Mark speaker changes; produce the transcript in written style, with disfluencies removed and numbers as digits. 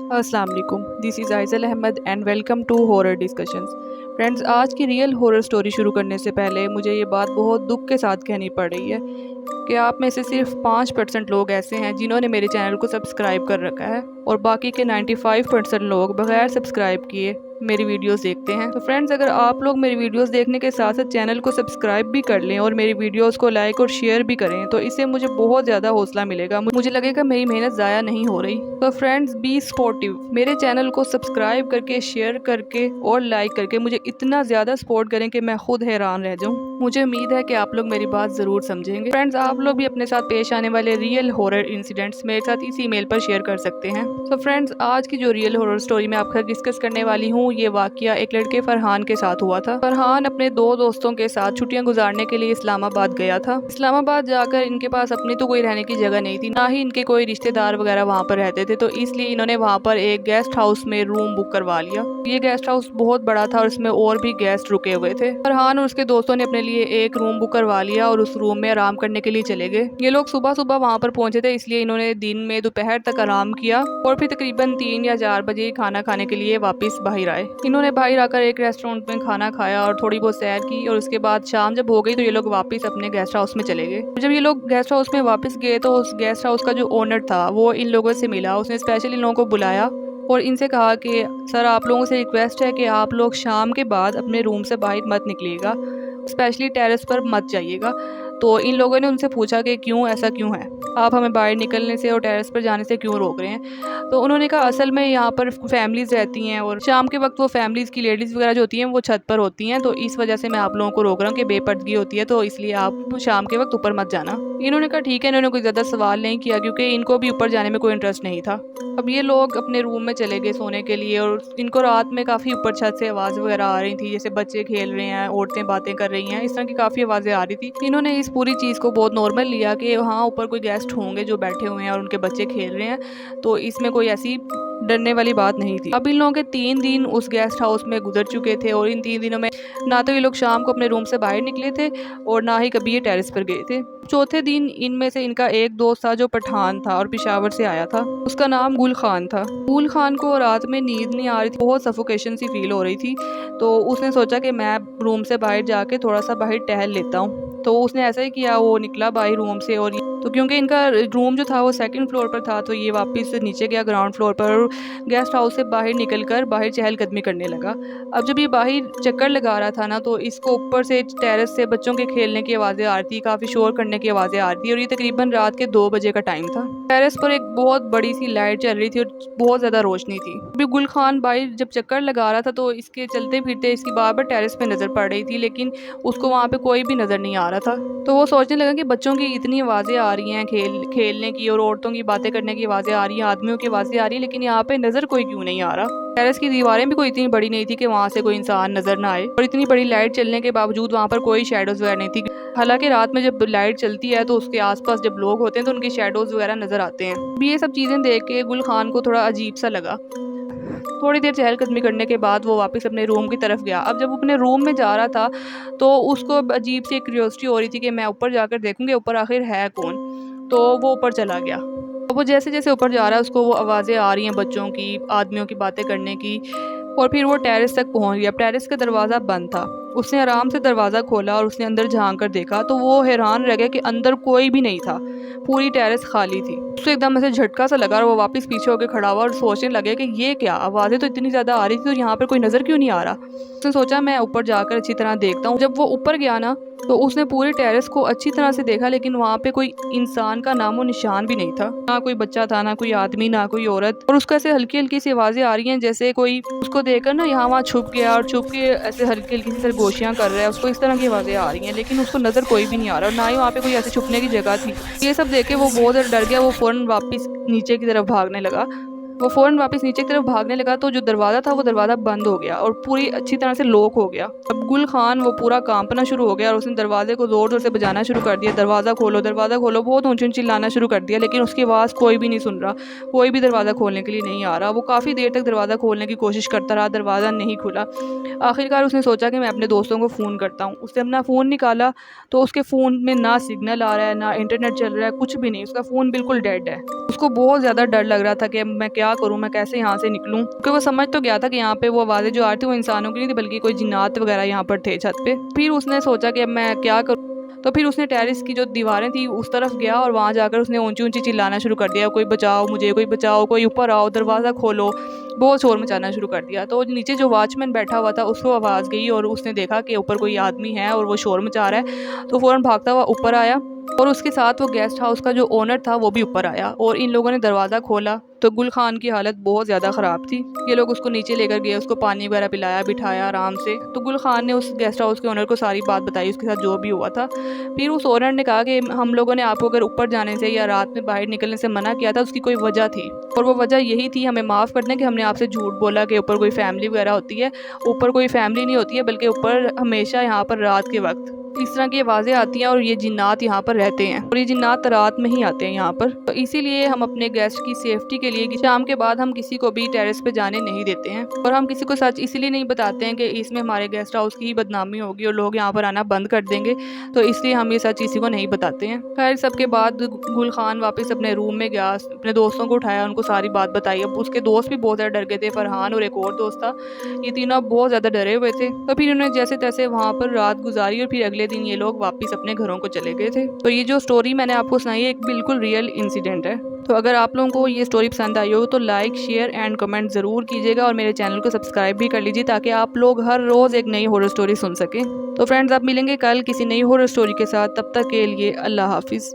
Speaker 1: अस्सलाम वालेकुम, this is Aizal Ahmed and welcome to horror discussions. Friends, आज की रियल हॉरर स्टोरी शुरू करने से पहले मुझे ये बात बहुत दुख के साथ कहनी पड़ रही है कि आप में से सिर्फ 5% लोग ऐसे हैं जिन्होंने मेरे चैनल को सब्सक्राइब कर रखा है और बाकी के 95% लोग बगैर सब्सक्राइब किए मेरी वीडियोस देखते हैं। तो फ्रेंड्स, अगर आप लोग मेरी वीडियोस देखने के साथ साथ चैनल को सब्सक्राइब भी कर लें और मेरी वीडियोस को लाइक और शेयर भी करें तो इससे मुझे बहुत ज़्यादा हौसला मिलेगा। मुझे लगेगा मेरी मेहनत ज़ाया नहीं हो रही। तो फ्रेंड्स, बी सपोर्टिव, मेरे चैनल को सब्सक्राइब करके, शेयर करके और लाइक करके मुझे इतना ज़्यादा सपोर्ट करें कि मैं खुद हैरान रह जाऊँ। मुझे उम्मीद है कि आप लोग मेरी बात ज़रूर समझेंगे। फ्रेंड्स, आप लोग भी अपने साथ पेश आने वाले रियल हॉरर इंसिडेंट्स मेरे साथ इस ईमेल पर शेयर कर सकते हैं। तो फ्रेंड्स, आज की जो रियल हॉरर स्टोरी मैं आपके साथ डिस्कस करने वाली हूँ, ये वाकया एक लड़के फरहान के साथ हुआ था। फरहान अपने 2 दोस्तों के साथ छुट्टियां गुजारने के लिए इस्लामाबाद गया था। इस्लामाबाद जाकर इनके पास अपनी तो कोई रहने की जगह नहीं थी, ना ही इनके कोई रिश्तेदार वगैरह वहाँ पर रहते थे, तो इसलिए इन्होंने वहाँ पर एक गेस्ट हाउस में रूम बुक करवा लिया। ये गेस्ट हाउस बहुत बड़ा था और इसमें और भी गेस्ट रुके हुए थे। फरहान और उसके दोस्तों ने अपने लिए एक रूम बुक करवा लिया और उस रूम में आराम करने के लिए चले गए। ये लोग सुबह सुबह वहाँ पर पहुंचे थे, इसलिए इन्होंने दिन में दोपहर तक आराम किया और फिर तकरीबन 3 या 4 बजे खाना खाने के लिए वापस बाहर आए। इन्होंने बाहर आकर एक रेस्टोरेंट में खाना खाया और थोड़ी बहुत सैर की और उसके बाद शाम जब हो गई तो ये लोग वापस अपने गेस्ट हाउस में चले गए। जब ये लोग गेस्ट हाउस में वापस गए तो उस गेस्ट हाउस का जो ओनर था वो इन लोगों से मिला। उसने स्पेशली इन लोगों को बुलाया और इनसे कहा कि सर, आप लोगों से रिक्वेस्ट है कि आप लोग शाम के बाद अपने रूम से बाहर मत निकलिएगा, स्पेशली टेरेस पर मत जाइएगा। तो इन लोगों ने उनसे पूछा कि क्यों, ऐसा क्यों है, आप हमें बाहर निकलने से और टेरेस पर जाने से क्यों रोक रहे हैं। तो उन्होंने कहा असल में यहाँ पर फैमिलीज़ रहती हैं और शाम के वक्त वो फैमिलीज़ की लेडीज़ वगैरह जो होती हैं वो छत पर होती हैं, तो इस वजह से मैं आप लोगों को रोक रहा हूँ कि बेपर्दगी होती है, तो इसलिए आप शाम के वक्त ऊपर मत जाना। इन्होंने कहा ठीक है। इन्होंने कोई ज़्यादा सवाल नहीं किया क्योंकि इनको भी ऊपर जाने में कोई इंटरेस्ट नहीं था। अब ये लोग अपने रूम में चले गए सोने के लिए और इनको रात में काफ़ी ऊपर छत से आवाज़ वगैरह आ रही थी, जैसे बच्चे खेल रहे हैं, औरतें बातें कर रही हैं, इस तरह की काफ़ी आवाज़ें आ रही थी। इन्होंने इस पूरी चीज़ को बहुत नॉर्मल लिया कि हाँ, ऊपर कोई गेस्ट होंगे जो बैठे हुए हैं और उनके बच्चे खेल रहे हैं, तो इसमें कोई ऐसी डरने वाली बात नहीं थी। अब इन लोगों के 3 दिन उस गेस्ट हाउस में गुजर चुके थे और इन 3 दिनों में ना तो ये लोग शाम को अपने रूम से बाहर निकले थे और ना ही कभी ये टेरेस पर गए थे। चौथे दिन इनमें से इनका एक दोस्त था जो पठान था और पेशावर से आया था। उसका नाम गुल खान था। गुल खान को रात में नींद नहीं आ रही थी, बहुत सफोकेशन सी फील हो रही थी, तो उसने सोचा कि मैं रूम से बाहर जाके थोड़ा सा बाहर टहल लेता हूँ। तो उसने ऐसा ही किया, वो निकला बाहर रूम से और तो क्योंकि इनका रूम जो था वो 2nd फ्लोर पर था, तो ये वापस नीचे गया ग्राउंड फ्लोर पर और गेस्ट हाउस से बाहर निकलकर बाहर चहलकदमी करने लगा। अब जब ये बाहर चक्कर लगा रहा था ना, तो इसको ऊपर से टेरेस से बच्चों के खेलने की आवाज़ें आ रही थी, काफ़ी शोर करने की आवाज़ें आ रही थी और ये तकरीबन रात के 2 बजे का टाइम था। टेरेस पर एक बहुत बड़ी सी लाइट चल रही थी और बहुत ज़्यादा रोशनी थी। अभी गुल खान बाहर जब चक्कर लगा रहा था तो इसके चलते फिरते इसकी बार बार टेरेस पे नज़र पड़ रही थी, लेकिन उसको वहाँ पे कोई भी नज़र नहीं आ रहा था। तो वो सोचने लगा कि बच्चों की इतनी आवाज़ें आ रही हैं खेलने की और औरतों की बातें करने की आवाज़ें आ रही हैं, आदमियों की आवाज़ें आ रही हैं, लेकिन यहाँ पे नज़र कोई क्यों नहीं आ रहा। टेरेस की दीवारें भी कोई इतनी बड़ी नहीं थी कि वहाँ से कोई इंसान नज़र ना आए और इतनी बड़ी लाइट चलने के बावजूद वहाँ पर कोई शेडोज़ वगैरह नहीं थी। हालांकि रात में जब लाइट चलती है तो उसके आसपास जब लोग होते हैं तो उनके शेडोज़ वगैरह नज़र आते हैं। अब ये सब चीज़ें देख के गुल खान को थोड़ा अजीब सा लगा। थोड़ी देर चहलकदमी करने के बाद वो वापस अपने रूम की तरफ गया। अब जब अपने रूम में जा रहा था तो उसको अजीब सी क्यूरियोसिटी हो रही थी कि मैं ऊपर जाकर देखूंगी ऊपर आखिर है कौन। तो वो ऊपर चला गया। वो जैसे जैसे ऊपर जा रहा है उसको वो आवाज़ें आ रही हैं बच्चों की, आदमियों की बातें करने की, और फिर वो टेरेस तक पहुंच गया। टेरेस का दरवाज़ा बंद था। उसने आराम से दरवाज़ा खोला और उसने अंदर झांक कर देखा तो वो हैरान रह गया कि अंदर कोई भी नहीं था, पूरी टेरेस खाली थी। उसको एकदम ऐसे झटका सा लगा और वो वापस पीछे होकर खड़ा हुआ और सोचने लगे कि ये क्या, आवाज़ें तो इतनी ज़्यादा आ रही थी और यहाँ पर कोई नज़र क्यों नहीं आ रहा। उसने सोचा मैं ऊपर जाकर अच्छी तरह देखता हूँ। जब वो ऊपर गया ना तो उसने पूरी टेरेस को अच्छी तरह से देखा, लेकिन वहाँ पे कोई इंसान का नामो निशान भी नहीं था। ना कोई बच्चा था, ना कोई आदमी, ना कोई औरत। और उसको ऐसे हल्की हल्की सी आवाज़ें आ रही हैं जैसे कोई उसको देखकर ना यहाँ वहाँ छुप गया और छुप के ऐसे हल्की हल्की सी सरगोशियाँ कर रहा है। उसको इस तरह की आवाज़ें आ रही हैं, लेकिन उसको नज़र कोई भी नहीं आ रहा और ना ही वहाँ पे कोई ऐसे छुपने की जगह थी। ये सब देख के वो बहुत ज़्यादा डर गया। वो फ़ौरन वापस नीचे की तरफ भागने लगा। तो जो दरवाज़ा था वो दरवाज़ा बंद हो गया और पूरी अच्छी तरह से लॉक हो गया। अब गुल खान वो पूरा कांपना शुरू हो गया और उसने दरवाजे को ज़ोर ज़ोर से बजाना शुरू कर दिया, दरवाज़ा खोलो दरवाज़ा खोलो, बहुत ऊंची चिल्लाना शुरू कर दिया, लेकिन उसकी आवाज़ कोई भी नहीं सुन रहा, कोई भी दरवाज़ा खोलने के लिए नहीं आ रहा। वो काफ़ी देर तक दरवाज़ा खोलने की कोशिश करता रहा, दरवाज़ा नहीं खुला। आखिरकार उसने सोचा कि मैं अपने दोस्तों को फ़ोन करता हूँ। उसने अपना फ़ोन निकाला तो उसके फ़ोन में ना सिग्नल आ रहा है, ना इंटरनेट चल रहा है, कुछ भी नहीं, उसका फ़ोन बिल्कुल डेड है। उसको बहुत ज़्यादा डर लग रहा था कि मैं क्या करूँ, मैं कैसे यहाँ से निकलूँ, क्योंकि वो समझ तो गया था कि यहाँ पे वो आवाज़ें जो आ रही थी वो इंसानों की नहीं थी, बल्कि कोई जिन्नात वगैरह यहाँ पर थे छत पे। फिर उसने सोचा कि अब मैं क्या करूँ, तो फिर उसने टेरेस की जो दीवारें थी उस तरफ गया और वहाँ जाकर उसने ऊंची ऊंची चिल्लाना शुरू कर दिया, कोई बचाओ मुझे, कोई बचाओ, कोई ऊपर आओ, दरवाज़ा खोलो, बहुत शोर मचाना शुरू कर दिया। तो नीचे जो वॉचमैन बैठा हुआ था उसको आवाज़ गई और उसने देखा कि ऊपर कोई आदमी है और वो शोर मचा रहा है, तो फ़ौरन भागता हुआ ऊपर आया और उसके साथ वो गेस्ट हाउस का जो ओनर था वो भी ऊपर आया और इन लोगों ने दरवाज़ा खोला तो गुल खान की हालत बहुत ज़्यादा ख़राब थी। ये लोग उसको नीचे लेकर गए, उसको पानी वगैरह पिलाया, बिठाया आराम से। तो गुल खान ने उस गेस्ट हाउस के ओनर को सारी बात बताई, उसके साथ जो भी हुआ था। फिर उस ओनर ने कहा कि हम लोगों ने आपको अगर ऊपर जाने से या रात में बाहर निकलने से मना किया था, उसकी कोई वजह थी और वो वजह यही थी, हमें माफ़ कर दें कि हमने आपसे झूठ बोला कि ऊपर कोई फैमिली वगैरह होती है। ऊपर कोई फैमिली नहीं होती है, बल्कि ऊपर हमेशा यहाँ पर रात के वक्त इस तरह की आवाज़ें आती हैं और ये जिन्नात यहाँ पर रहते हैं और ये जिन्नात रात में ही आते हैं यहाँ पर। तो इसीलिए हम अपने गेस्ट की सेफ्टी के लिए कि शाम के बाद हम किसी को भी टेरेस पे जाने नहीं देते हैं और हम किसी को सच इसलिए नहीं बताते हैं कि इसमें हमारे गेस्ट हाउस की ही बदनामी होगी और लोग यहाँ पर आना बंद कर देंगे, तो इसलिए हम ये सच किसी को नहीं बताते हैं। खैर सबके बाद गुल खान वापस अपने रूम में गया, अपने दोस्तों को उठाया, उनको सारी बात बताई। अब उसके दोस्त भी बहुत ज़्यादा डर गए थे, फरहान और एक और दोस्त था, ये तीनों बहुत ज़्यादा डरे हुए थे। तो फिर उन्होंने जैसे तैसे वहाँ पर रात गुजारी और फिर अगले दिन ये लोग वापस अपने घरों को चले गए थे। तो ये जो स्टोरी मैंने आपको सुनाई है एक बिल्कुल रियल इंसिडेंट है। तो अगर आप लोगों को ये स्टोरी पसंद आई हो तो लाइक शेयर एंड कमेंट ज़रूर कीजिएगा और मेरे चैनल को सब्सक्राइब भी कर लीजिए ताकि आप लोग हर रोज़ एक नई हॉरर स्टोरी सुन सकें। तो फ्रेंड्स आप मिलेंगे कल किसी नई हॉरर स्टोरी के साथ, तब तक के लिए अल्लाह हाफिज़।